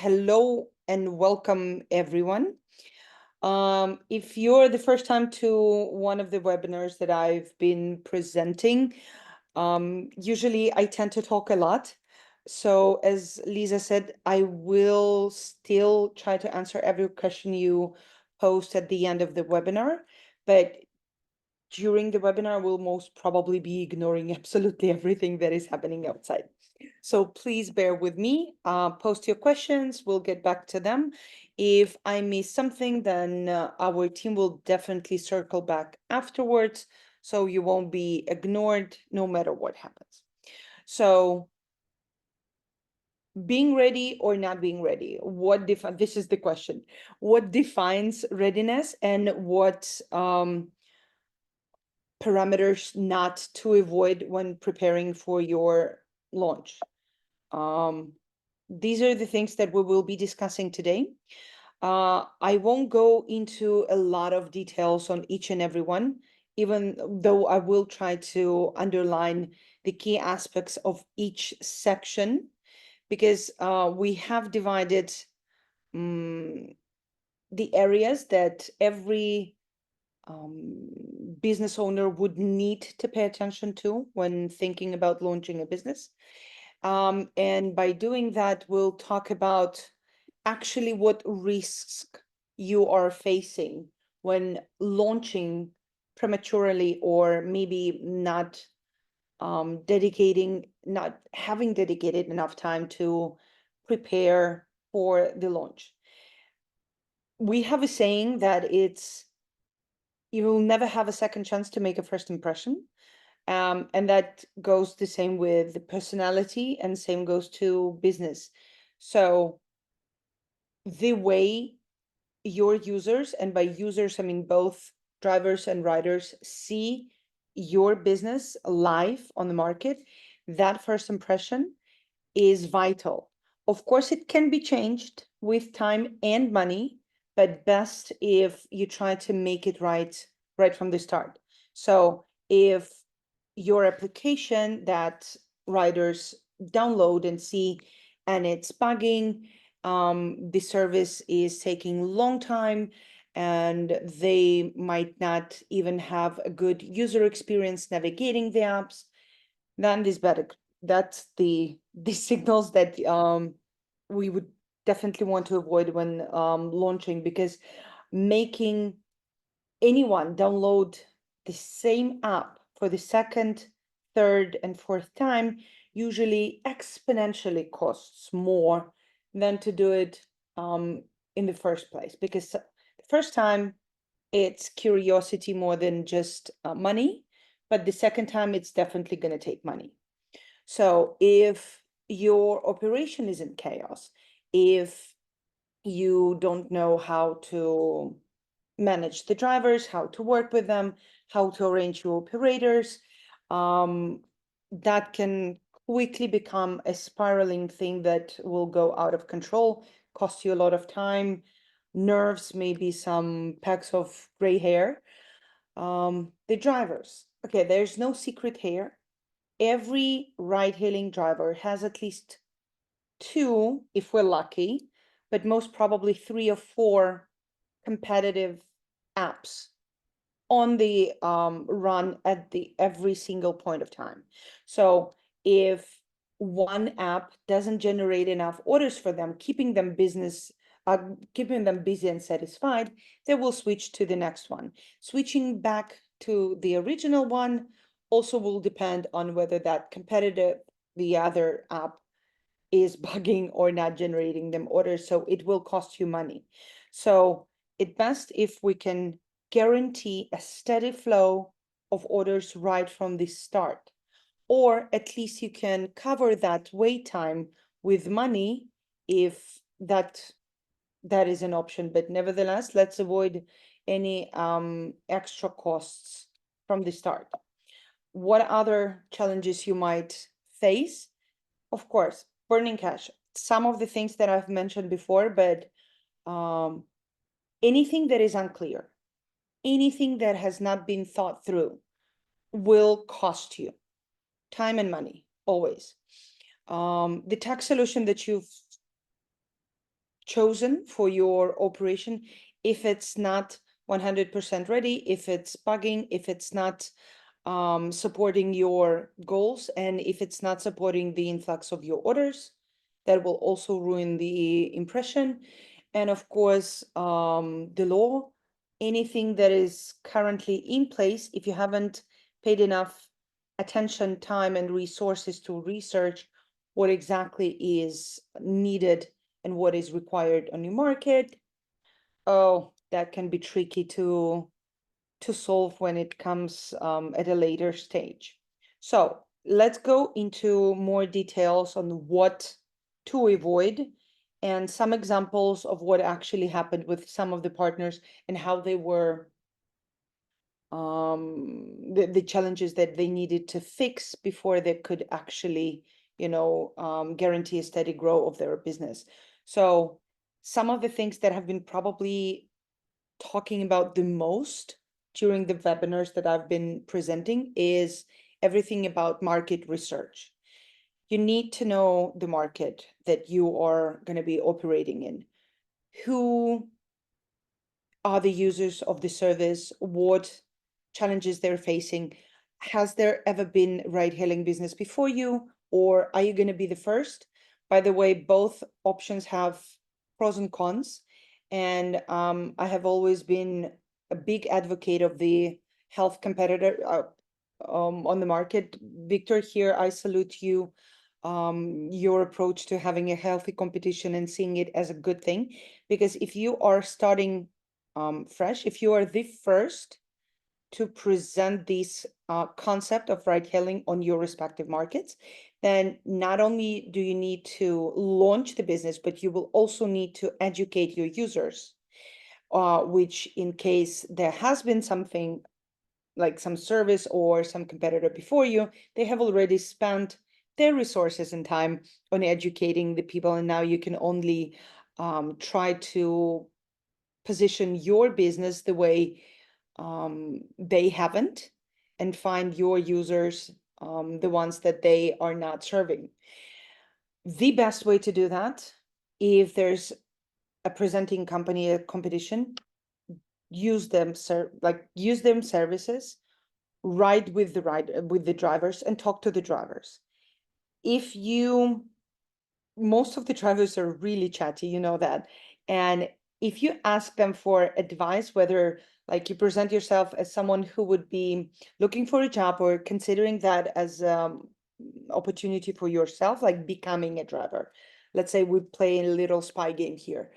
Hello and welcome, everyone. If you're the first time to one of the webinars that I've been presenting, usually I tend to talk a lot. So as Lisa said, I will still try to answer every question you post at the end of the webinar, but during the webinar, we'll most probably be ignoring absolutely everything that is happening outside. So please bear with me, post your questions, we'll get back to them. If I miss something, then our team will definitely circle back afterwards, so you won't be ignored no matter what happens. So being ready or not being ready, this is the question. What defines readiness and what parameters not to avoid when preparing for your launch? These are the things that we will be discussing today. I won't go into a lot of details on each and every one, even though I will try to underline the key aspects of each section, because we have divided the areas that every business owner would need to pay attention to when thinking about launching a business. And by doing that, we'll talk about actually what risks you are facing when launching prematurely, or maybe not having dedicated enough time to prepare for the launch. We have a saying that you will never have a second chance to make a first impression. And that goes the same with the personality, and same goes to business. So the way your users, and by users I mean both drivers and riders, see your business live on the market, that first impression is vital. Of course, it can be changed with time and money, but best if you try to make it right from the start. So if your application that riders download and see and it's bugging, the service is taking a long time, and they might not even have a good user experience navigating the apps, then this better. That's the signals that we would definitely want to avoid when launching, because making anyone download the same app for the second, third, and fourth time usually exponentially costs more than to do it in the first place, because the first time it's curiosity more than just money, but the second time it's definitely going to take money. So if your operation is in chaos, if you don't know how to manage the drivers, how to work with them, how to arrange your operators, that can quickly become a spiraling thing that will go out of control, cost you a lot of time, nerves, maybe some packs of gray hair. The drivers, okay, there's no secret here. Every ride-hailing driver has at least two, if we're lucky, but most probably 3 or 4 competitive apps on the run at every single point of time. So if one app doesn't generate enough orders for them, keeping them busy and satisfied, they will switch to the next one. Switching back to the original one also will depend on whether the other app is bugging or not generating them orders. So it will cost you money. So it's best if we can guarantee a steady flow of orders right from the start, or at least you can cover that wait time with money if that is an option. But nevertheless, let's avoid any extra costs from the start. What other challenges you might face? Of course, burning cash. Some of the things that I've mentioned before, but anything that is unclear, anything that has not been thought through will cost you time and money, always. The tax solution that you've chosen for your operation if it's not 100% ready, if it's bugging, if it's not supporting your goals, and if it's not supporting the influx of your orders, that will also ruin the impression. And of course, the law, anything that is currently in place, if you haven't paid enough attention, time, and resources to research what exactly is needed and what is required on your market, oh, that can be tricky to solve when it comes at a later stage. So let's go into more details on what to avoid and some examples of what actually happened with some of the partners and how they were the challenges that they needed to fix before they could actually, guarantee a steady growth of their business. So some of the things that have been probably talking about the most during the webinars that I've been presenting is everything about market research. You need to know the market that you are going to be operating in. Who are the users of the service? What challenges they're facing? Has there ever been ride-hailing business before you, or are you going to be the first? By the way, both options have pros and cons, and I have always been a big advocate of the health competitor on the market. Victor, here I salute you, your approach to having a healthy competition and seeing it as a good thing, because if you are starting fresh, if you are the first to present this concept of ride hailing on your respective markets, then not only do you need to launch the business, but you will also need to educate your users, which in case there has been something like some service or some competitor before you, they have already spent their resources and time on educating the people, and now you can only try to position your business the way they haven't, and find your users, the ones that they are not serving. The best way to do that, if there's a presenting company, a competition, use them services, ride with the drivers and talk to the drivers. If you Most of the drivers are really chatty, you know that. And if you ask them for advice, whether like you present yourself as someone who would be looking for a job or considering that as opportunity for yourself, like becoming a driver, let's say we play a little spy game here,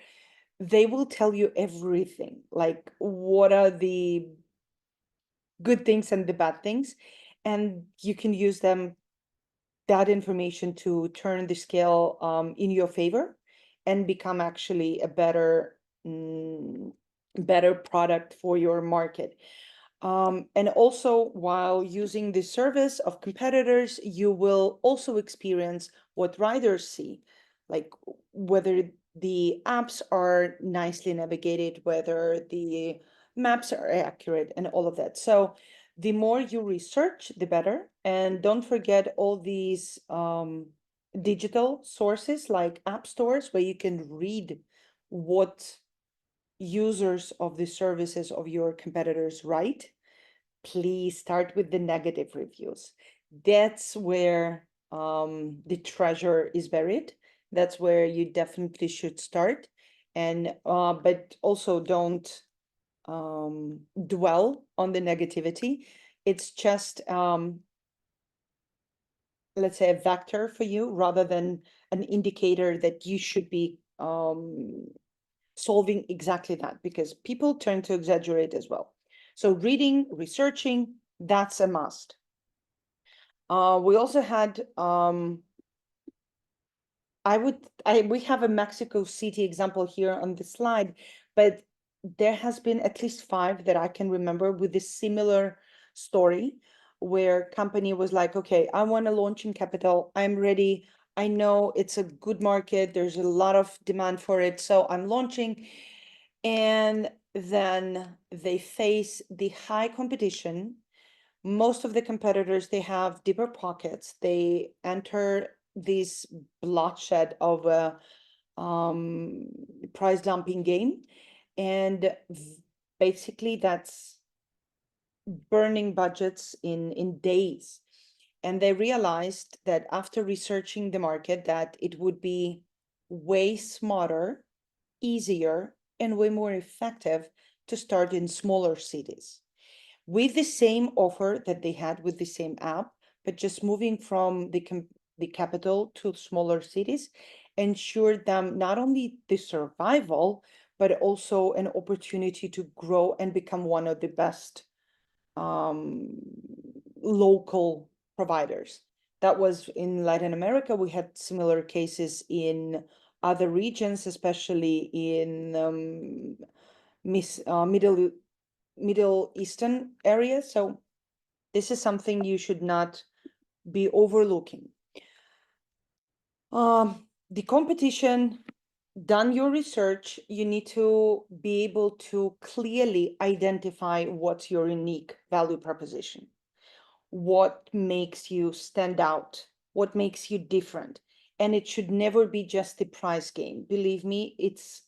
they will tell you everything, like what are the good things and the bad things, and you can use that information to turn the scale in your favor and become actually a better product for your market. And also, while using the service of competitors, you will also experience what riders see, like whether the apps are nicely navigated, whether the maps are accurate, and all of that. So the more you research, the better. And don't forget all these digital sources like app stores where you can read what users of the services of your competitors write. Please start with the negative reviews. That's where the treasure is buried. That's where you definitely should start. And but also don't dwell on the negativity. It's just let's say a vector for you rather than an indicator that you should be solving exactly that, because people tend to exaggerate as well. So reading, researching, that's a must. We also had we have a Mexico City example here on the slide, but there has been at least 5 that I can remember with a similar story, where company was like, okay, I want to launch in capital. I'm ready. I know it's a good market. There's a lot of demand for it. So I'm launching. And then they face the high competition. Most of the competitors, they have deeper pockets. They enter this bloodshed of a price dumping game. And basically that's burning budgets in days. And they realized that after researching the market that it would be way smarter, easier, and way more effective to start in smaller cities with the same offer that they had with the same app, but just moving from the capital to smaller cities ensured them not only the survival, but also an opportunity to grow and become one of the best local providers. That was in Latin America. We had similar cases in other regions, especially in Middle Eastern areas. So this is something you should not be overlooking. The competition, done your research, you need to be able to clearly identify what's your unique value proposition, what makes you stand out, what makes you different. And it should never be just the price game. Believe me, it's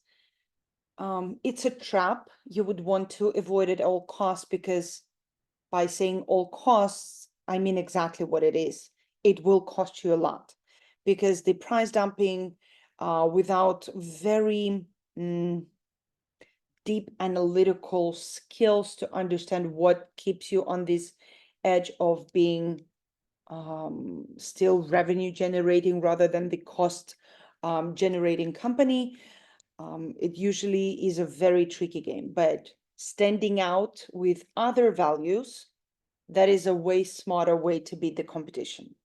a trap. You would want to avoid at all costs, because by saying all costs, I mean exactly what it is. It will cost you a lot, because the price dumping without very deep analytical skills to understand what keeps you on this edge of being still revenue generating rather than the cost generating company, it usually is a very tricky game. But standing out with other values, that is a way smarter way to beat the competition.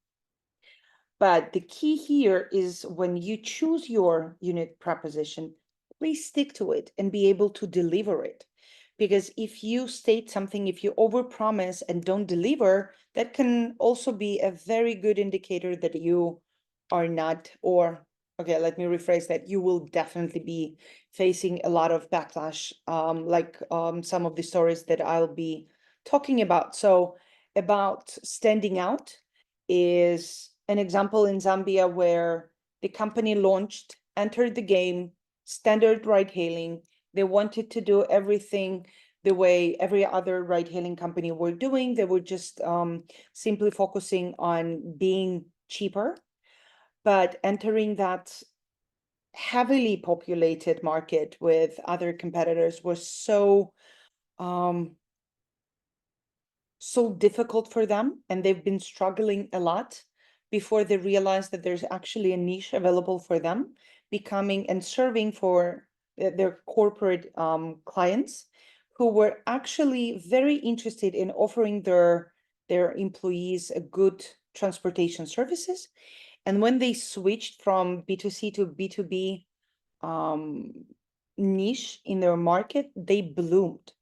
But the key here is when you choose your unit proposition, please stick to it and be able to deliver it. Because if you state something, if you overpromise and don't deliver, that can also be a very good indicator that you are not, or okay, let me rephrase that, you will definitely be facing a lot of backlash, like some of the stories that I'll be talking about. So about standing out is an example in Zambia where the company launched, entered the game, standard ride hailing. They wanted to do everything the way every other ride hailing company were doing. They were just simply focusing on being cheaper, but entering that heavily populated market with other competitors was so difficult for them, and they've been struggling a lot before they realized that there's actually a niche available for them, becoming and serving for their corporate clients, who were actually very interested in offering their employees a good transportation services. And when they switched from B2C to B2B niche in their market, they bloomed.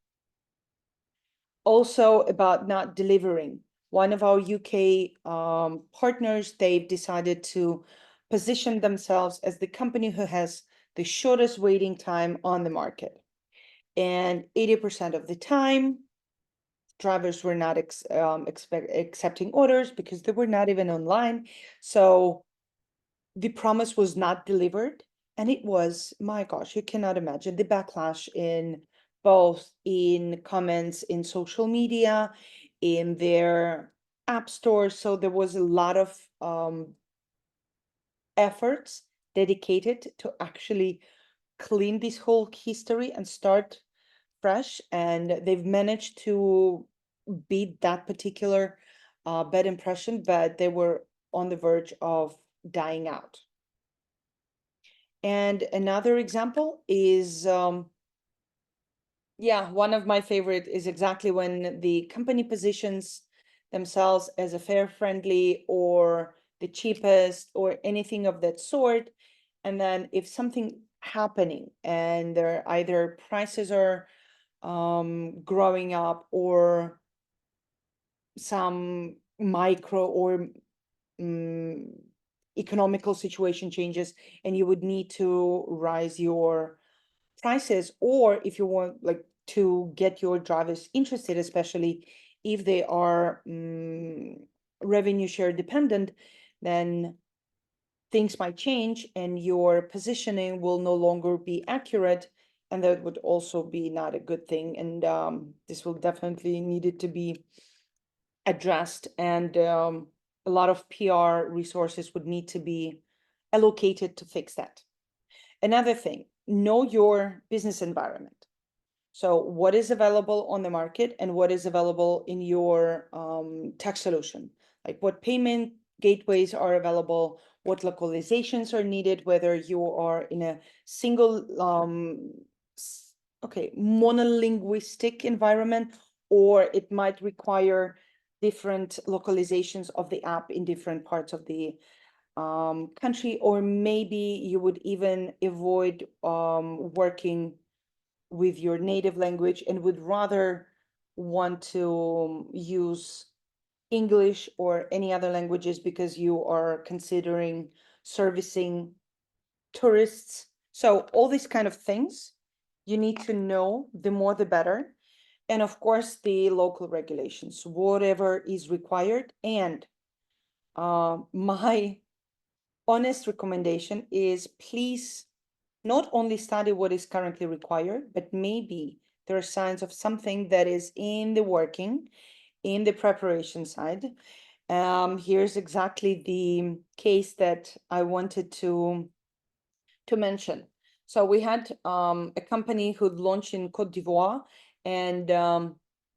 Also about not delivering. One of our UK partners, they've decided to position themselves as the company who has the shortest waiting time on the market. And 80% of the time, drivers were not accepting orders because they were not even online. So the promise was not delivered. And it was, my gosh, you cannot imagine the backlash in both in comments, in social media, in their app stores. So there was a lot of efforts dedicated to actually clean this whole history and start fresh. And they've managed to beat that particular bad impression, but they were on the verge of dying out. And another example is, yeah, one of my favorite is exactly when the company positions themselves as a fare friendly or the cheapest or anything of that sort. And then if something happening and their either prices are growing up, or some micro or economical situation changes, and you would need to rise your prices, or if you want like to get your drivers interested, especially if they are revenue share dependent, then things might change and your positioning will no longer be accurate, and that would also be not a good thing. And this will definitely needed to be addressed, and a lot of PR resources would need to be allocated to fix that. Another thing, know your business environment. So what is available on the market and what is available in your tech solution? Like what payment gateways are available, what localizations are needed, whether you are in a single, monolinguistic environment, or it might require different localizations of the app in different parts of the country, or maybe you would even avoid working with your native language and would rather want to use English or any other languages because you are considering servicing tourists. So all these kind of things you need to know, the more the better. And of course, the local regulations, whatever is required. And my honest recommendation is please not only study what is currently required, but maybe there are signs of something that is in the working, in the preparation side. Here's exactly the case that I wanted to mention. So we had a company who launched in Cote d'Ivoire, and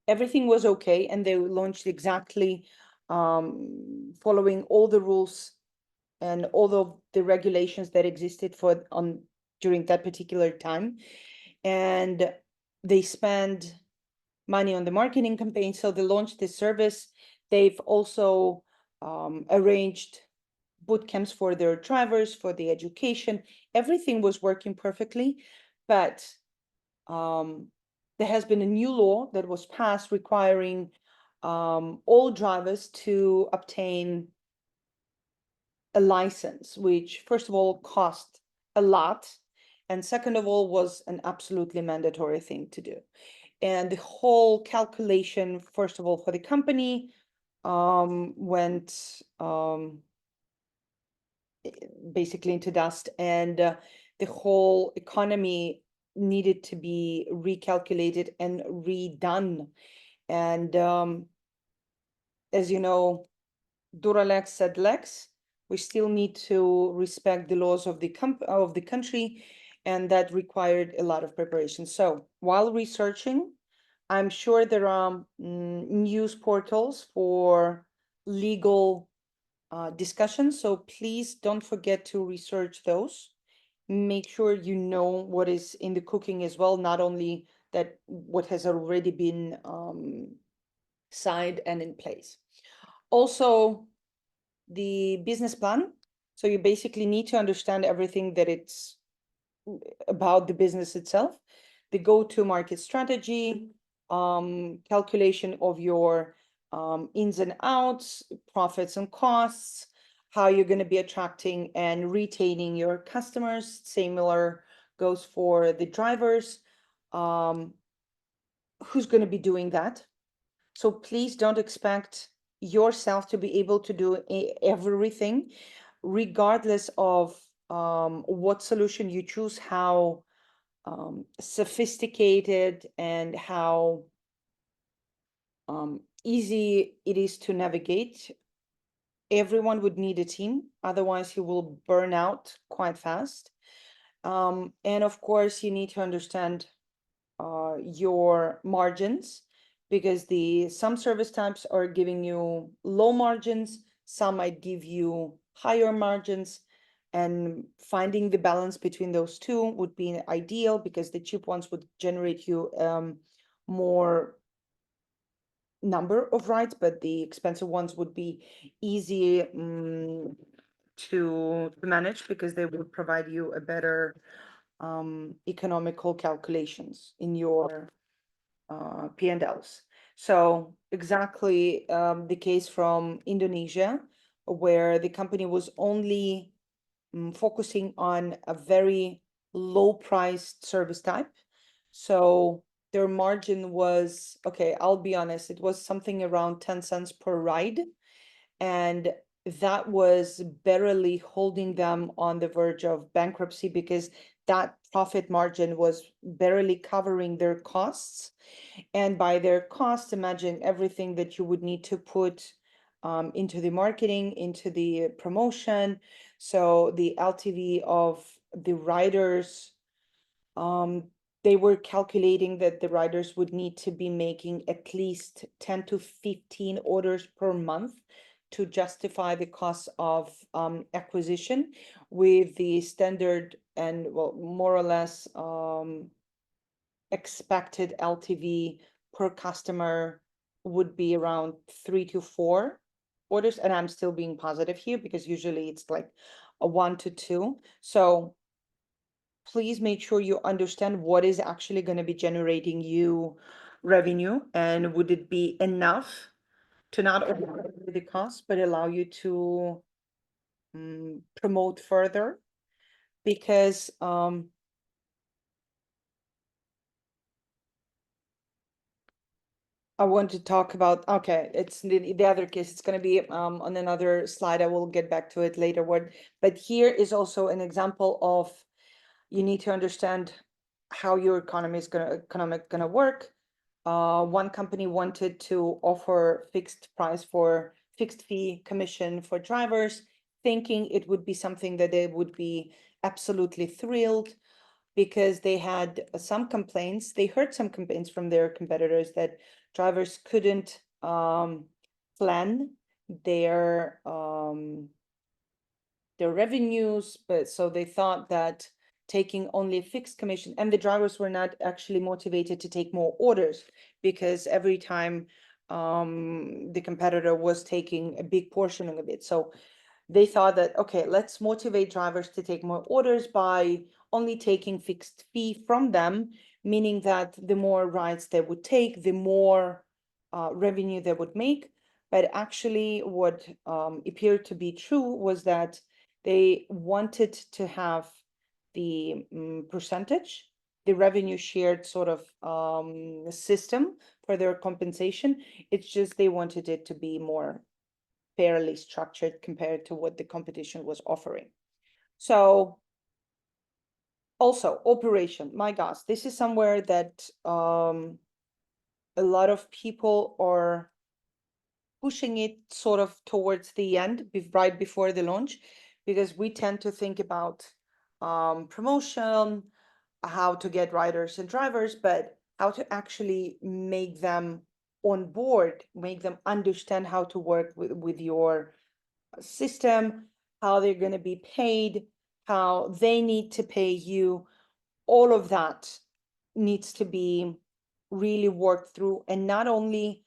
everything was okay, and they launched exactly following all the rules and all of the regulations that existed for on during that particular time. And they spend money on the marketing campaign, so they launched this service. They've also arranged boot camps for their drivers, for the education. Everything was working perfectly, but there has been a new law that was passed requiring all drivers to obtain a license, which first of all cost a lot, and second of all was an absolutely mandatory thing to do. And the whole calculation, first of all, for the company went basically into dust, and the whole economy needed to be recalculated and redone. And as you know, dura lex sed lex, we still need to respect the laws of the country, and that required a lot of preparation. So while researching, I'm sure there are news portals for legal discussions, so please don't forget to research those. Make sure you know what is in the cooking as well, not only that what has already been signed and in place. Also, the business plan. So you basically need to understand everything that it's about the business itself, the go-to-market strategy, calculation of your ins and outs, profits and costs, how you're going to be attracting and retaining your customers. Similar goes for the drivers. Who's going to be doing that? So please don't expect yourself to be able to do everything, regardless of what solution you choose, how sophisticated and how easy it is to navigate. Everyone would need a team, otherwise you will burn out quite fast. And of course, you need to understand your margins, because some service types are giving you low margins, some might give you higher margins, and finding the balance between those two would be ideal, because the cheap ones would generate you more number of rides, but the expensive ones would be easy to manage, because they would provide you a better economical calculations in your P&Ls. So exactly the case from Indonesia, where the company was only focusing on a very low priced service type. So their margin was, okay, I'll be honest, it was something around 10 cents per ride. And that was barely holding them on the verge of bankruptcy because that profit margin was barely covering their costs. And by their costs, imagine everything that you would need to put into the marketing, into the promotion. So the LTV of the riders, um, they were calculating that the riders would need to be making at least 10 to 15 orders per month to justify the cost of acquisition, with the standard and, well, more or less expected LTV per customer would be around 3 to 4 orders. And I'm still being positive here because usually it's like a 1 to 2. So please make sure you understand what is actually going to be generating you revenue, and would it be enough to not only cover the cost but allow you to promote further. Because I want to talk about, okay, it's the other case. It's going to be on another slide. I will get back to it later. But here is also an example of, you need to understand how your economic gonna work. One company wanted to offer fixed fee commission for drivers, thinking it would be something that they would be absolutely thrilled, because they had some complaints. They heard some complaints from their competitors that drivers couldn't plan their revenues, but so they thought that taking only fixed commission, and the drivers were not actually motivated to take more orders, because every time the competitor was taking a big portion of it. So they thought that, okay, let's motivate drivers to take more orders by only taking fixed fee from them, meaning that the more rides they would take, the more revenue they would make. But actually, what appeared to be true was that they wanted to have the percentage, the revenue shared sort of system for their compensation. It's just they wanted it to be more fairly structured compared to what the competition was offering. So also operation, my gosh, this is somewhere that a lot of people are pushing it sort of towards the end, right before the launch, because we tend to think about promotion, how to get riders and drivers, but how to actually make them on board, make them understand how to work with your system, how they're going to be paid, how they need to pay you. All of that needs to be really worked through, and not only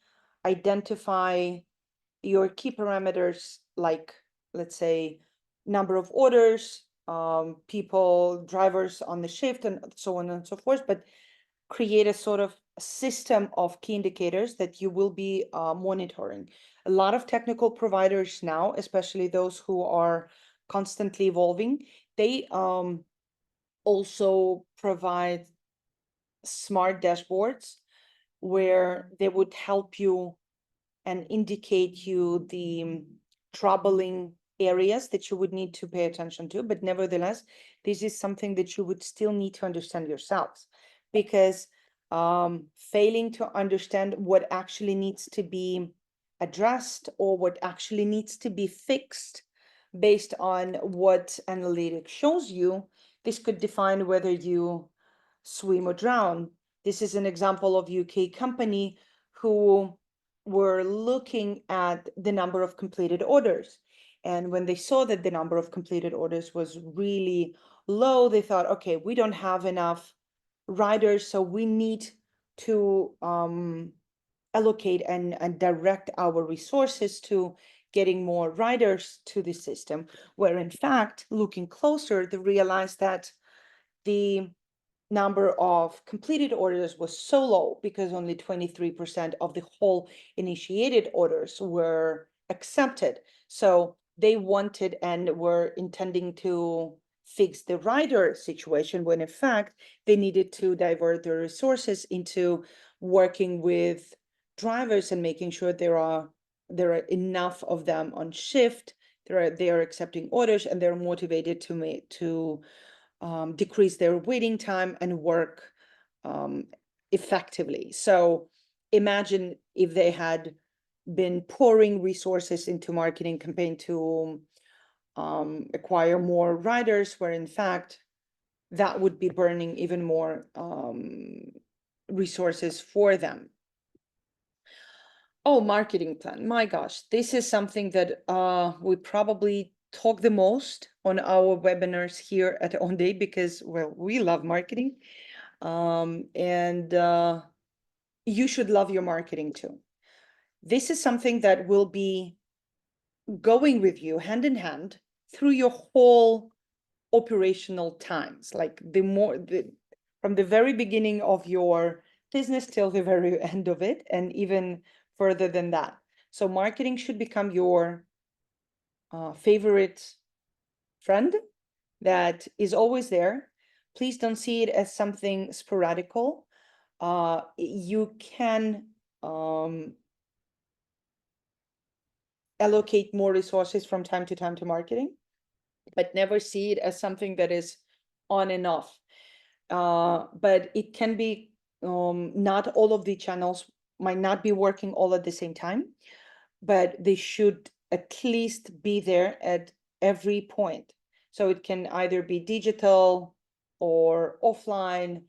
identify your key parameters, like, let's say, number of orders, people, drivers on the shift, and so on and so forth, but create a sort of system of key indicators that you will be monitoring. A lot of technical providers now, especially those who are constantly evolving, they also provide smart dashboards where they would help you and indicate you the troubling areas that you would need to pay attention to. But nevertheless, this is something that you would still need to understand yourselves, because failing to understand what actually needs to be addressed or what actually needs to be fixed based on what analytics shows you, this could define whether you swim or drown. This is an example of UK company who were looking at the number of completed orders. And when they saw that the number of completed orders was really low, they thought, okay, we don't have enough riders, so we need to allocate and direct our resources to getting more riders to the system. Where in fact, looking closer, they realized that the number of completed orders was so low because only 23% of the whole initiated orders were accepted. So they wanted and were intending to fix the rider situation, when in fact they needed to divert their resources into working with drivers and making sure there are enough of them on shift they are accepting orders, and they're motivated to decrease their waiting time and work effectively. So imagine if they had been pouring resources into marketing campaign to acquire more riders, where in fact that would be burning even more resources for them. Oh, marketing plan. My gosh, this is something that we probably talk the most on our webinars here at Onde, because, well, we love marketing. And you should love your marketing too. This is something that will be going with you hand in hand through your whole operational times, like from the very beginning of your business till the very end of it, and even further than that. So marketing should become your favorite friend that is always there. Please don't see it as something sporadical. You can allocate more resources from time to time to marketing, but never see it as something that is on and off. But it can be, not all of the channels might not be working all at the same time, but they should at least be there at every point. So it can either be digital or offline,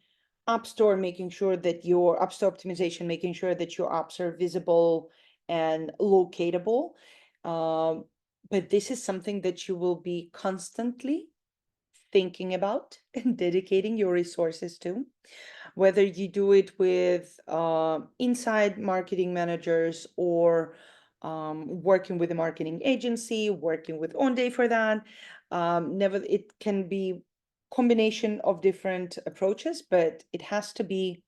app store, making sure that your app store optimization, making sure that your apps are visible and locatable. But this is something that you will be constantly thinking about and dedicating your resources to, whether you do it with inside marketing managers or working with a marketing agency, working with Onde for that. It can be combination of different approaches, but it has to be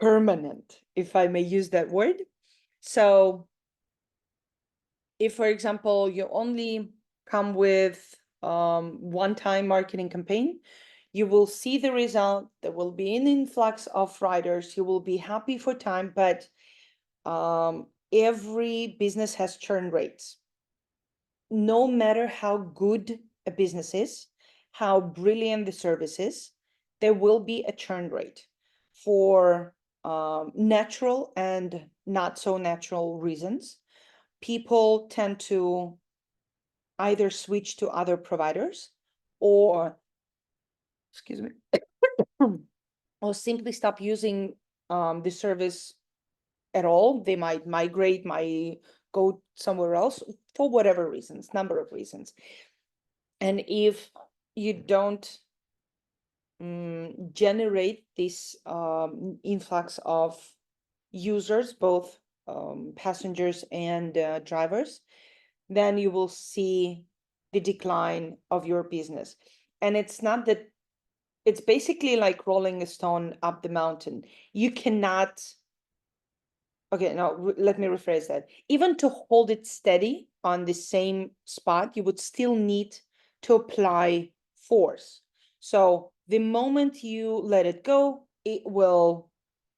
permanent, if I may use that word. So if, for example, you only come with one-time marketing campaign, you will see the result. There will be an influx of riders. You will be happy for time, but every business has churn rates. No matter how good a business is, how brilliant the service is, there will be a churn rate for natural and not so natural reasons. People tend to either switch to other providers or, excuse me, or simply stop using the service at all. They might migrate, might go somewhere else for whatever reasons, number of reasons. And if you don't generate this influx of users, both passengers and drivers, then you will see the decline of your business. And it's not that, it's basically like rolling a stone up the mountain. You cannot, okay, no, let me rephrase that. Even to hold it steady on the same spot, you would still need to apply force. So the moment you let it go, it will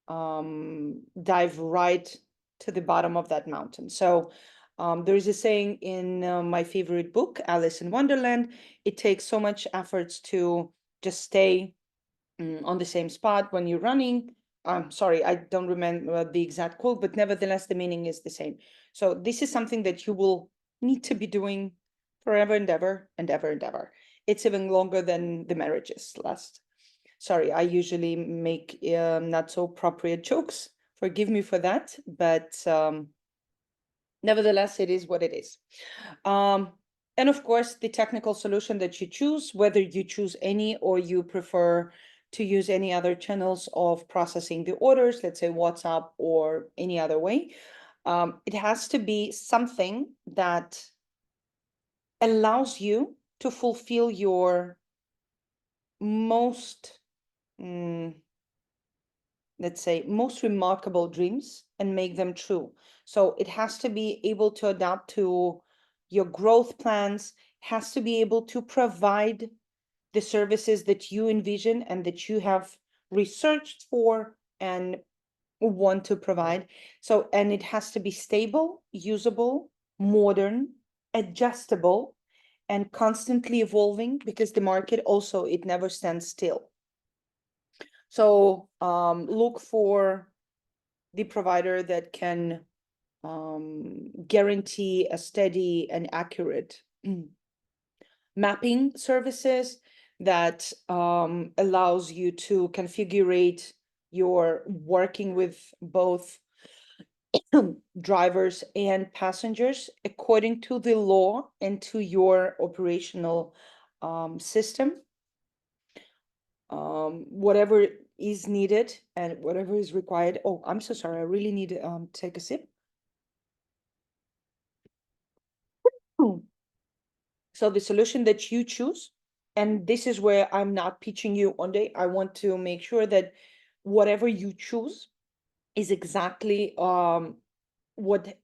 dive right to the bottom of that mountain. So there is a saying in my favorite book, Alice in Wonderland, it takes so much efforts to just stay on the same spot when you're running. I'm sorry, I don't remember the exact quote, but nevertheless, the meaning is the same. So this is something that you will need to be doing forever and ever and ever and ever. It's even longer than the marriages last. Sorry, I usually make not so appropriate jokes. Forgive me for that, but nevertheless, it is what it is. And of course, the technical solution that you choose, whether you choose any or you prefer to use any other channels of processing the orders, let's say WhatsApp or any other way, it has to be something that allows you to fulfill your most, let's say, most remarkable dreams and make them true. So it has to be able to adapt to your growth plans, has to be able to provide the services that you envision and that you have researched for and want to provide. So, and it has to be stable, usable, modern, adjustable, and constantly evolving, because the market also, it never stands still. So look for the provider that can guarantee a steady and accurate mapping services that allows you to configure your working with both drivers and passengers according to the law and to your operational system. Whatever is needed and whatever is required. Oh, I'm so sorry. I really need to take a sip. So the solution that you choose, and this is where I'm not pitching you Onde. I want to make sure that whatever you choose is exactly what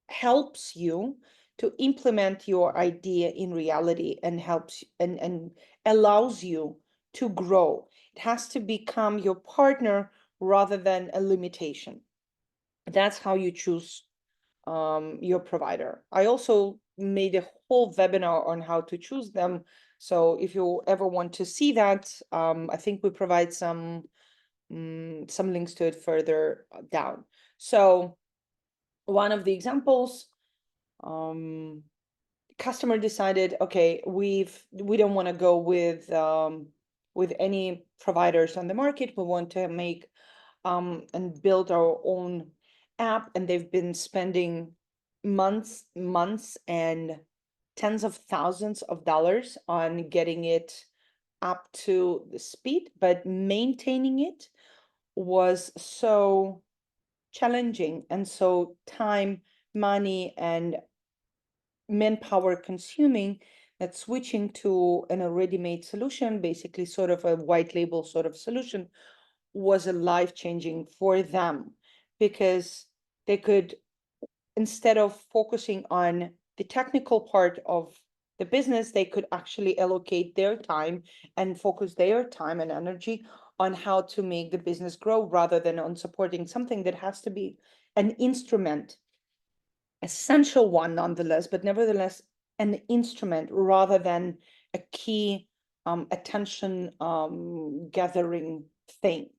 helps you to implement your idea in reality and helps and allows you to grow. It has to become your partner rather than a limitation. That's how you choose your provider. I also made a whole webinar on how to choose them. So if you ever want to see that, I think we provide some links to it further down. So one of the examples, customer decided, okay, we don't want to go with any providers on the market. We want to make and build our own app, and they've been spending months and tens of thousands of dollars on getting it up to the speed, but maintaining it was so challenging and so time, money, and manpower consuming that switching to an already made solution, basically sort of a white label sort of solution, was a life changing for them, because they could, instead of focusing on the technical part of the business, they could actually allocate their time and focus their time and energy on how to make the business grow rather than on supporting something that has to be an instrument, essential one nonetheless, but nevertheless an instrument rather than a key attention gathering thing.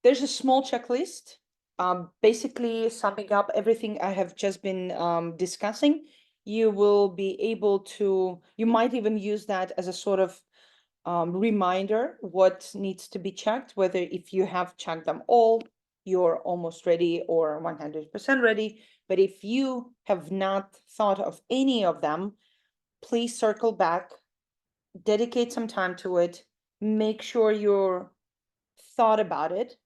There's a small checklist, basically summing up everything I have just been discussing. You will be able to, you might even use that as a sort of reminder what needs to be checked, whether if you have checked them all, you're almost ready or 100% ready. But if you have not thought of any of them, please circle back, dedicate some time to it, make sure you're thought about it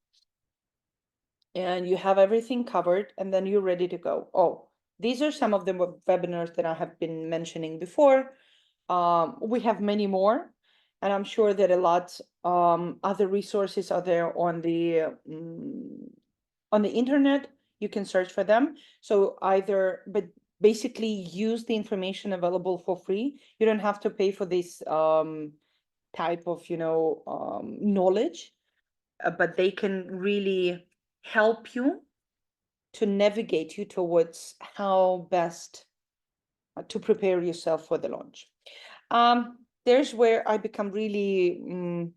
and you have everything covered, and then you're ready to go. Oh, these are some of the webinars that I have been mentioning before. We have many more, and I'm sure that a lot other resources are there on the internet. You can search for them. So either, but basically use the information available for free. You don't have to pay for this type of, knowledge, but they can really help you to navigate you towards how best to prepare yourself for the launch. There's where I become really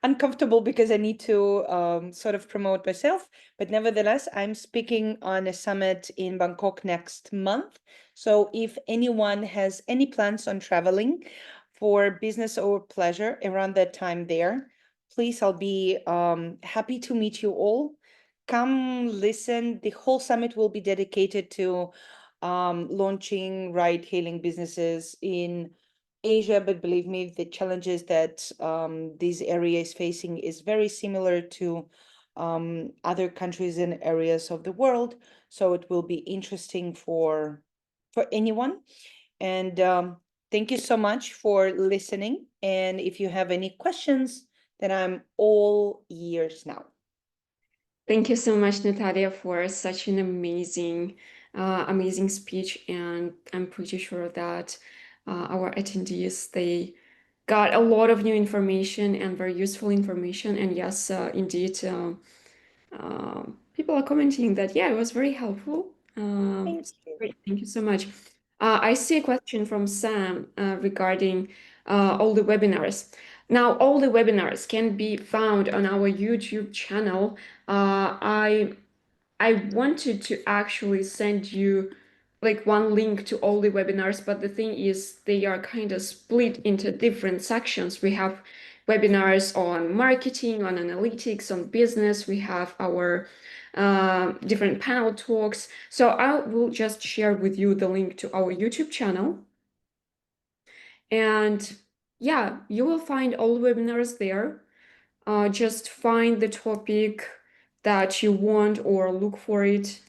uncomfortable because I need to sort of promote myself. But nevertheless, I'm speaking on a summit in Bangkok next month. So if anyone has any plans on traveling for business or pleasure around that time there, please, I'll be happy to meet you all. Come listen. The whole summit will be dedicated to launching ride-hailing businesses in Asia, but believe me, the challenges that this area is facing is very similar to other countries and areas of the world. So it will be interesting for anyone. And thank you so much for listening. And if you have any questions, then I'm all ears now. Thank you so much, Natalia, for such an amazing speech. And I'm pretty sure that our attendees, they got a lot of new information and very useful information. And yes, indeed, people are commenting that, yeah, it was very helpful. Thank you. Great, thank you so much. I see a question from Sam regarding all the webinars. Now, all the webinars can be found on our YouTube channel. I wanted to actually send you like one link to all the webinars, but the thing is they are kind of split into different sections. We have webinars on marketing, on analytics, on business. We have our different panel talks. So I will just share with you the link to our YouTube channel. And yeah, you will find all webinars there. Just find the topic that you want or look for it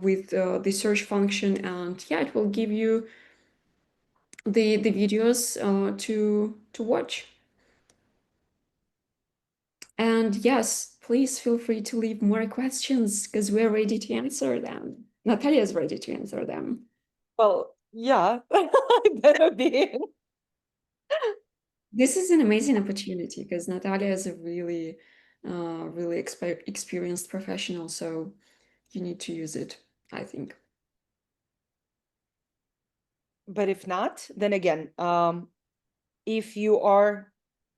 with the search function, and yeah, it will give you the videos to watch. And yes, please feel free to leave more questions because we're ready to answer them. Natalia is ready to answer them. Well, yeah, I better be. This is an amazing opportunity because Natalia is a really, really experienced professional, so you need to use it, I think. But if not, then again, if you are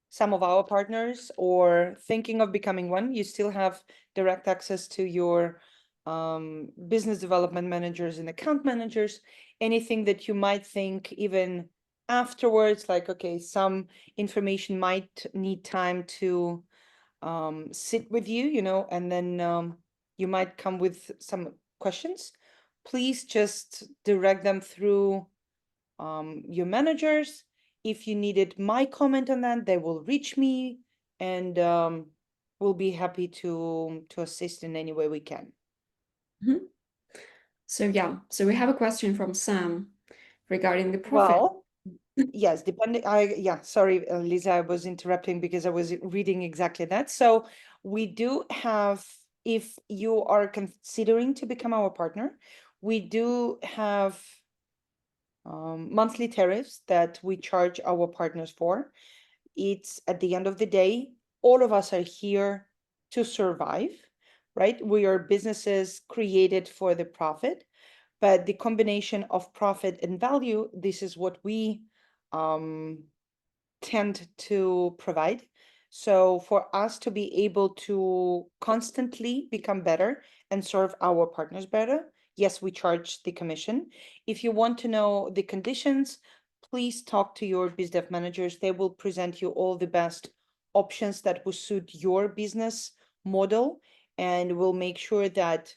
some of our partners or thinking of becoming one, you still have direct access to your business development managers and account managers. Anything that you might think even afterwards, like, okay, some information might need time to sit with you, and then you might come with some questions. Please just direct them through your managers. If you needed my comment on that, they will reach me, and we'll be happy to assist in any way we can. Mhm. So yeah, so we have a question from Sam regarding the profit. Well, yes, depending, yeah, sorry, Lisa, I was interrupting because I was reading exactly that. So we do have, if you are considering to become our partner, we do have monthly tariffs that we charge our partners for. It's at the end of the day, all of us are here to survive, right? We are businesses created for the profit, but the combination of profit and value, this is what we um, tend to provide. So for us to be able to constantly become better and serve our partners better, yes, we charge the commission. If you want to know the conditions, please talk to your biz dev managers. They will present you all the best options that will suit your business model, and will make sure that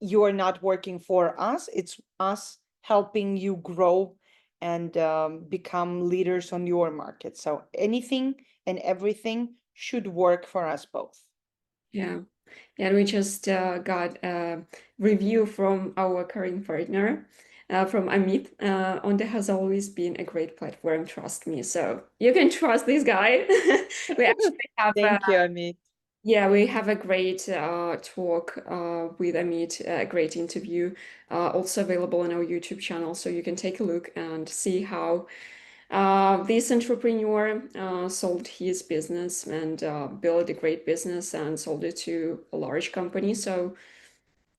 you are not working for us. It's us helping you grow and become leaders on your market. So anything and everything should work for us both. Yeah. And we just got a review from our current partner, from Amit. Onde has always been a great platform, trust me. So you can trust this guy. We actually have Thank you, Amit. yeah, we have a great talk with Amit, a great interview, also available on our YouTube channel. So you can take a look and see how this entrepreneur sold his business and built a great business and sold it to a large company. So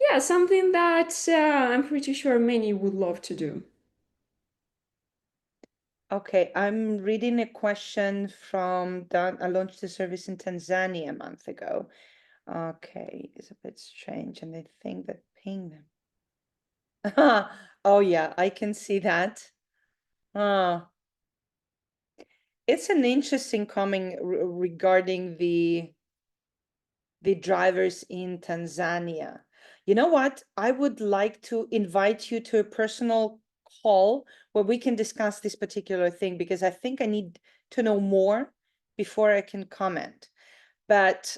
yeah, something that I'm pretty sure many would love to do. Okay, I'm reading a question from Don. I launched the service in Tanzania a month ago. Okay, it's a bit strange, and they think that paying them. Oh yeah, I can see that. Uh, it's an interesting comment regarding the drivers in Tanzania. You know what? I would like to invite you to a personal call where we can discuss this particular thing, because I think I need to know more before I can comment. But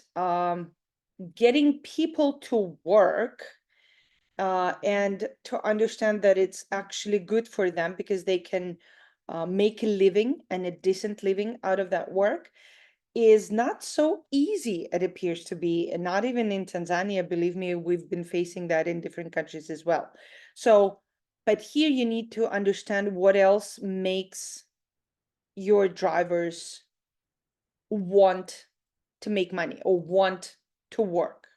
getting people to work and to understand that it's actually good for them because they can make a living and a decent living out of that work is not so easy, it appears to be, and not even in Tanzania. Believe me, we've been facing that in different countries as well. So, but here you need to understand what else makes your drivers want to make money or want to work.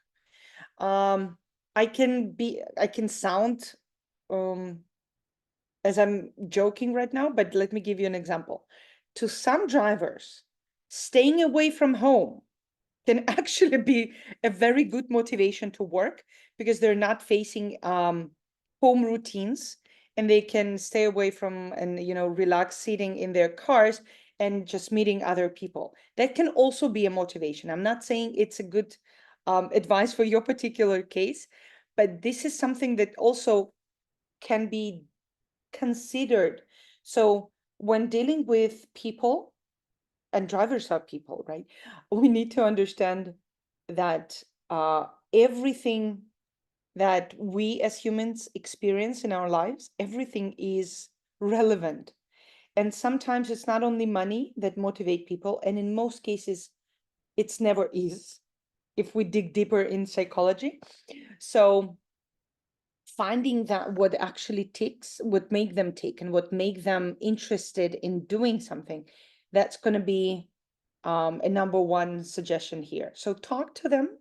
I can sound as I'm joking right now, but let me give you an example. To some drivers, staying away from home can actually be a very good motivation to work because they're not facing home routines, and they can stay away from and relax sitting in their cars and just meeting other people. That can also be a motivation. I'm not saying it's a good advice for your particular case, but this is something that also can be considered. So when dealing with people, and drivers are people, right? We need to understand that everything that we as humans experience in our lives, everything is relevant. And sometimes it's not only money that motivate people, and in most cases, it's never is, if we dig deeper in psychology. So finding that what actually ticks, what make them tick, and what make them interested in doing something, that's going to be a number one suggestion here. So talk to them.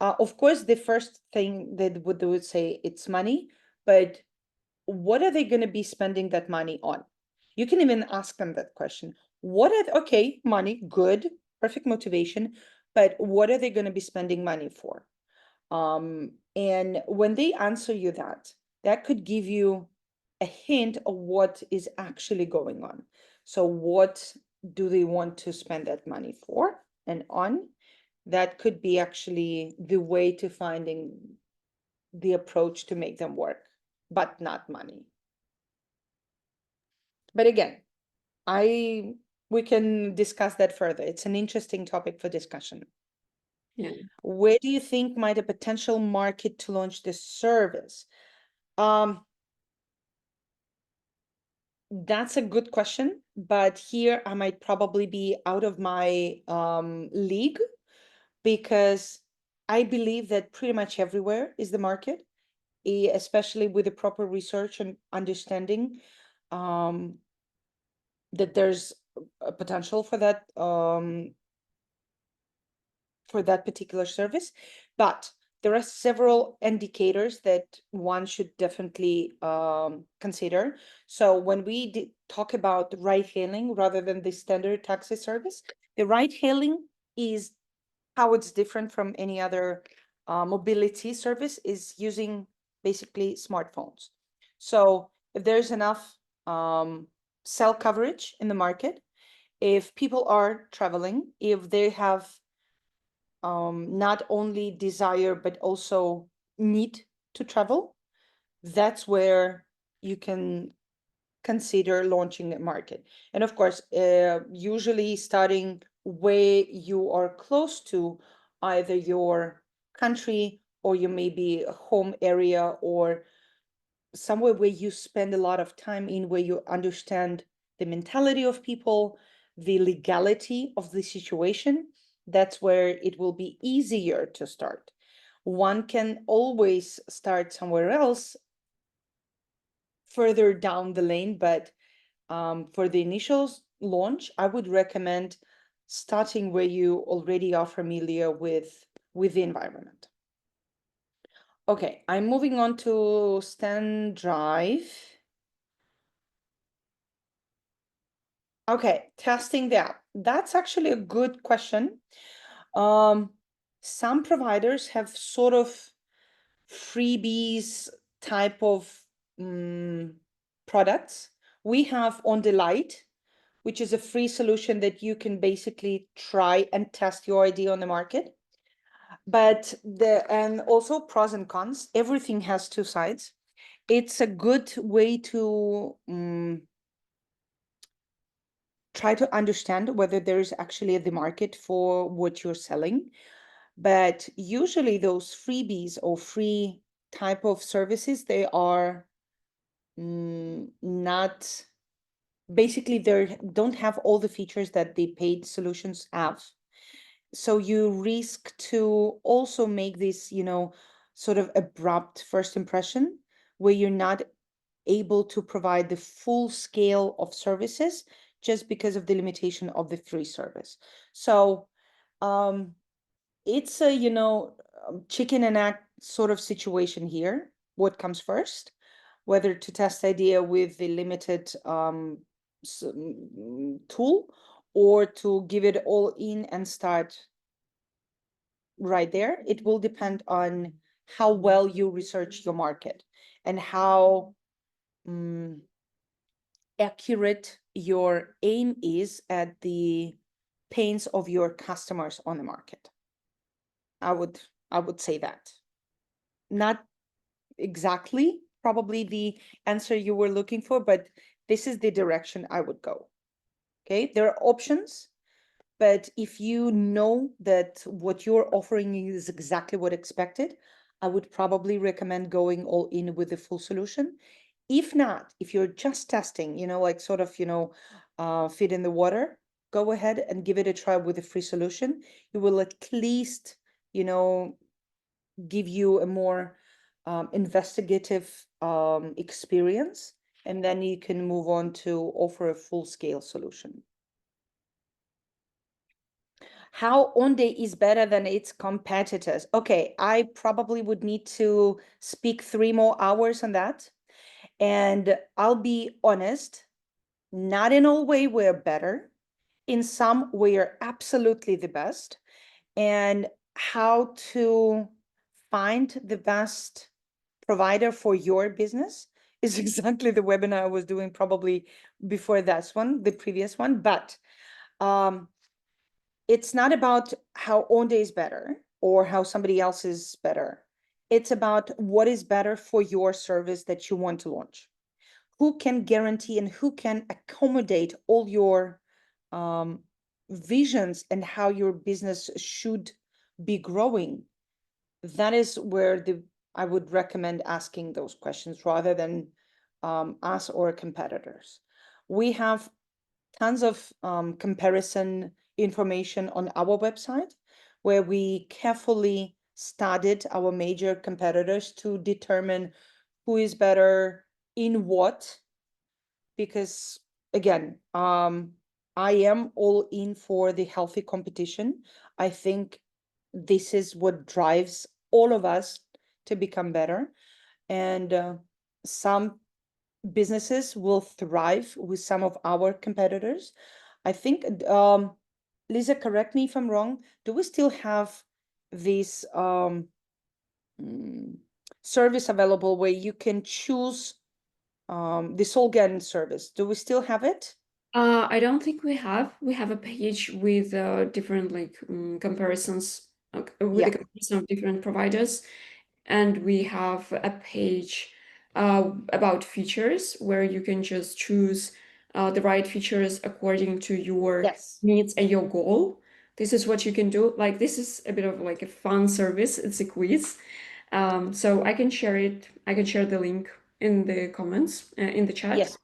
Of course, the first thing that they would say it's money, but what are they going to be spending that money on? You can even ask them that question. Okay, money, good, perfect motivation, but what are they going to be spending money for? And when they answer you that, that could give you a hint of what is actually going on. So what do they want to spend that money for and on? That could be actually the way to finding the approach to make them work, but not money. But again, I we can discuss that further. It's an interesting topic for discussion. Yeah. Where do you think might a potential market to launch this service? Um, That's a good question, but here I might probably be out of my league, because I believe that pretty much everywhere is the market, especially with the proper research and understanding um, that there's a potential for that particular service. But there are several indicators that one should definitely consider. So when we talk about ride hailing rather than the standard taxi service, the ride hailing is how it's different from any other mobility service, is using basically smartphones. So if there's enough cell coverage in the market, if people are traveling, if they have not only desire but also need to travel, that's where you can consider launching a market. And of course, usually starting where you are close to either your country or your maybe home area, or somewhere where you spend a lot of time in, where you understand the mentality of people, the legality of the situation. That's where it will be easier to start. One can always start somewhere else further down the lane, but for the initial launch, I would recommend starting where you already are familiar with the environment. Okay, I'm moving on to Stand Drive. Okay, testing the app. That's actually a good question. Um, some providers have sort of freebies type of products. We have Onde Lite, which is a free solution that you can basically try and test your idea on the market. But and also pros and cons. Everything has two sides. It's a good way to try to understand whether there is actually the market for what you're selling. But usually those freebies or free type of services, they are not, basically they don't have all the features that the paid solutions have. So you risk to also make this, sort of abrupt first impression where you're not able to provide the full scale of services just because of the limitation of the free service. So it's a, chicken and egg sort of situation here. What comes first? Whether to test idea with the limited tool, or to give it all in and start right there. It will depend on how well you research your market and how accurate your aim is at the pains of your customers on the market. I would say that. Not exactly probably the answer you were looking for, but this is the direction I would go. Okay, there are options, but if you know that what you're offering is exactly what expected, I would probably recommend going all in with the full solution. If not, if you're just testing, like sort of, feet in the water, go ahead and give it a try with a free solution. It will at least, give you a more investigative experience, and then you can move on to offer a full-scale solution. How Onde is better than its competitors? Okay, I probably would need to speak 3 more hours on that. And I'll be honest, not in all way we're better. In some, we're absolutely the best. And how to find the best provider for your business is exactly the webinar I was doing probably before this one, the previous one. But it's not about how Onde is better or how somebody else is better. It's about what is better for your service that you want to launch. Who can guarantee and who can accommodate all your visions and how your business should be growing? That is where I would recommend asking those questions rather than us or competitors. We have tons of comparison information on our website, where we carefully studied our major competitors to determine who is better in what. Because again, I am all in for the healthy competition. I think this is what drives all of us to become better. And some businesses will thrive with some of our competitors. I think, Lisa, correct me if I'm wrong, do we still have this service available where you can choose the Solgen service? Do we still have it? I don't think we have. We have a page with different comparisons with Yeah. the comparison of different providers, and we have a page about features where you can just choose the right features according to your Yes. needs and your goal. This is what you can do. Like, this is a bit of like a fun service. It's a quiz. So I can share it. I can share the link in the comments in the chat. Yes.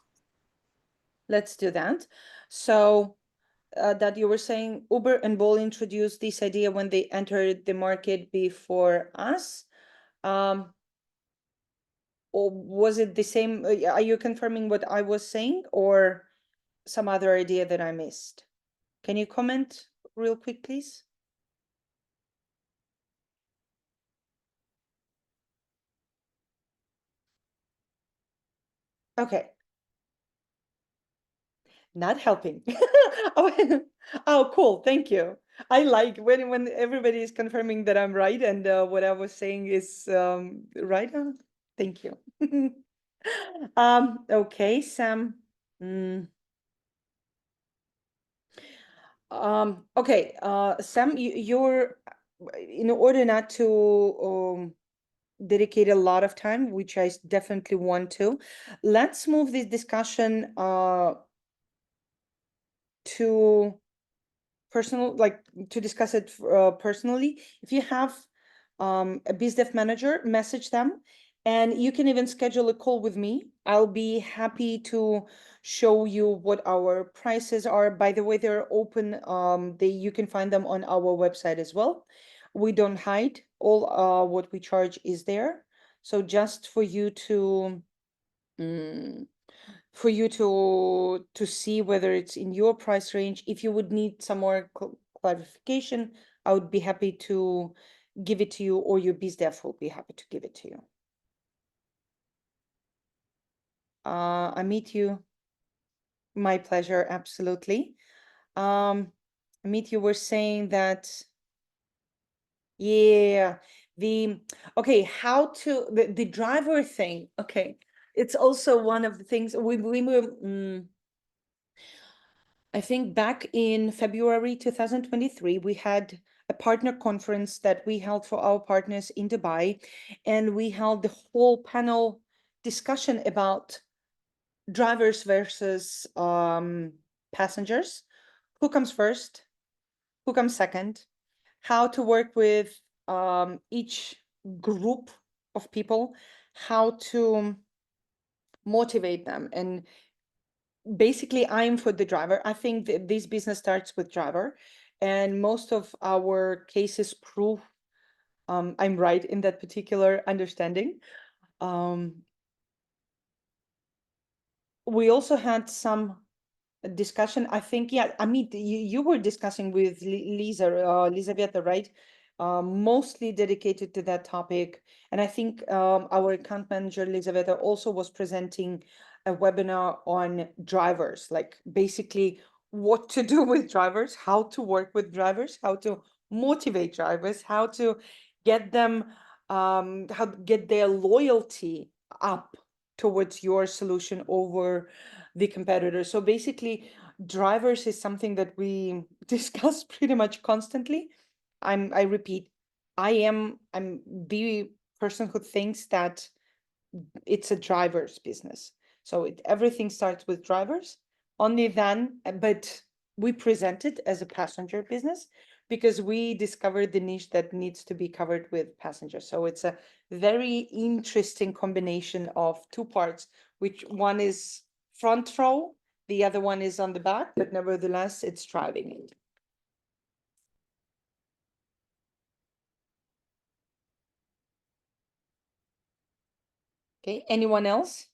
Let's do that. So that you were saying Uber and Bolt introduced this idea when they entered the market before us. Or was it the same? Are you confirming what I was saying or some other idea that I missed? Can you comment real quick, please? Okay. Not helping. Oh, oh, cool. Thank you. I like when everybody is confirming that I'm right and what I was saying is right. Thank you. Okay, Sam. Mm. Okay, Sam, you're in order not to dedicate a lot of time, which I definitely want to, let's move this discussion to personal, like to discuss it personally. If you have a BizDev manager, message them, and you can even schedule a call with me. I'll be happy to show you what our prices are. By the way, they're open. You can find them on our website as well. We don't hide. All what we charge is there. So just for you to mm, see whether it's in your price range. If you would need some more clarification, I would be happy to give it to you, or your biz dev will be happy to give it to you. I meet you. My pleasure, absolutely. Meet you were saying that, yeah, okay, how to the driver thing. Okay, it's also one of the things we were. I think back in February 2023, we had a partner conference that we held for our partners in Dubai, and we held the whole panel discussion about drivers versus passengers. Who comes first? Who comes second? How to work with each group of people, how to motivate them. And basically, I'm for the driver. I think that this business starts with driver, and most of our cases prove I'm right in that particular understanding. Um, we also had some discussion. I think, yeah, I mean, you were discussing with Lisa, Lizaveta, right? Mostly dedicated to that topic. And I think our account manager, Lizaveta, also was presenting a webinar on drivers, like basically what to do with drivers, how to work with drivers, how to motivate drivers, how to get them, how to get their loyalty up towards your solution over the competitor. So basically, drivers is something that we discuss pretty much constantly. I repeat, I'm the person who thinks that it's a driver's business. So everything starts with drivers. Only then, but we present it as a passenger business because we discovered the niche that needs to be covered with passengers. So it's a very interesting combination of two parts, which one is front row, the other one is on the back, but nevertheless, it's driving it. Okay, anyone else?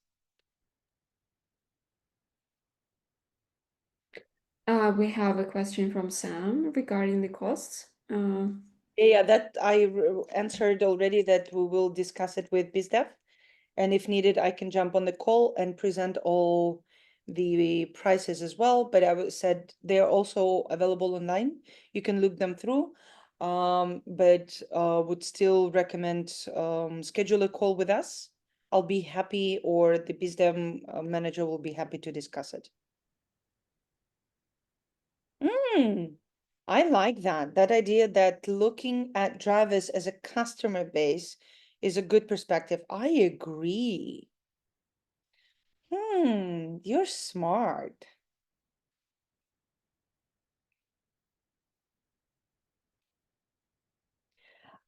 We have a question from Sam regarding the costs. Yeah, that I answered already, that we will discuss it with BizDev. And if needed, I can jump on the call and present all the prices as well. But said they're also available online. You can look them through. But would still recommend schedule a call with us. I'll be happy, or the BizDev manager will be happy to discuss it. I like that idea, that looking at drivers as a customer base is a good perspective. I agree. You're smart.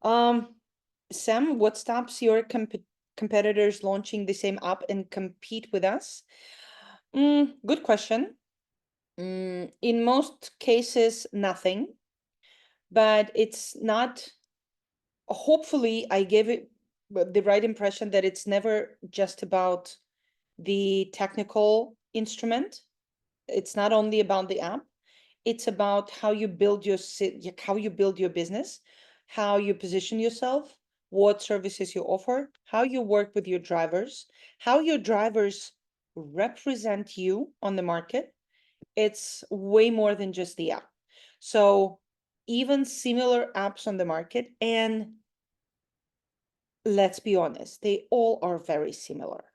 Sam, what stops your competitors launching the same app and compete with us? Good question. In most cases, nothing, but it's not, hopefully I gave it the right impression that it's never just about the technical instrument. It's not only about the app. It's about how you build your business, how you position yourself, what services you offer, how you work with your drivers, how your drivers represent you on the market. It's way more than just the app. So even similar apps on the market, and let's be honest, they all are very similar.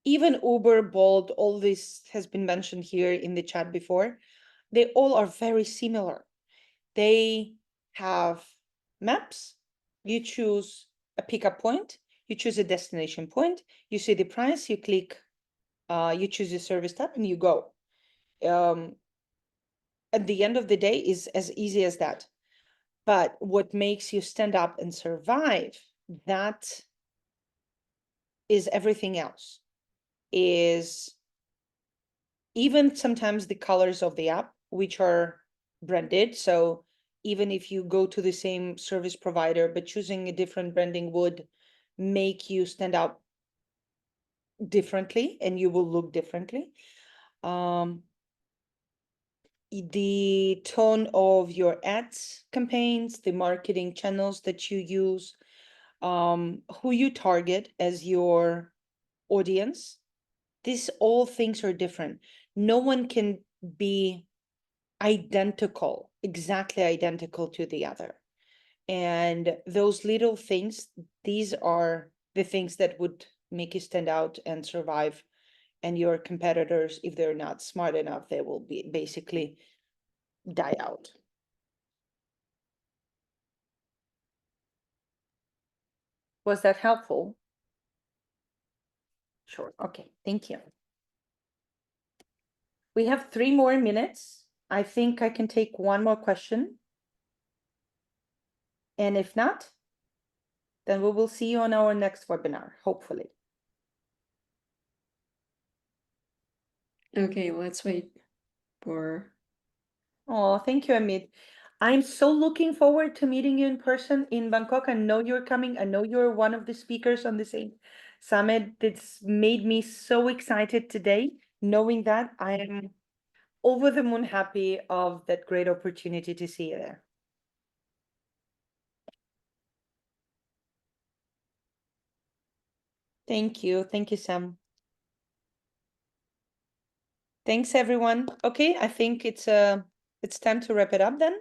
Even Uber, Bolt, all this has been mentioned here in the chat before. They all are very similar. They have maps. You choose a pickup point, you choose a destination point, you see the price, you click, you choose your service type, and you go. At the end of the day, is as easy as that. But what makes you stand up and survive, that is everything else. Is even sometimes the colors of the app, which are branded. So even if you go to the same service provider, but choosing a different branding would make you stand out differently, and you will look differently. the tone of your ads campaigns, the marketing channels that you use, who you target as your audience. These all things are different. No one can be identical, exactly identical to the other. And those little things, these are the things that would make you stand out and survive. And your competitors, if they're not smart enough, they will be basically die out. Was that helpful? Sure. Okay, thank you. We have 3 more minutes. I think I can take one more question. And if not, then we will see you on our next webinar, hopefully. Okay, let's wait for. Oh, thank you, Amit. I'm so looking forward to meeting you in person in Bangkok. I know you're coming. I know you're one of the speakers on the same summit. It's made me so excited today, knowing that I am over the moon happy of that great opportunity to see you there. Thank you. Thank you, Sam. Thanks, everyone. Okay, I think it's time to wrap it up then.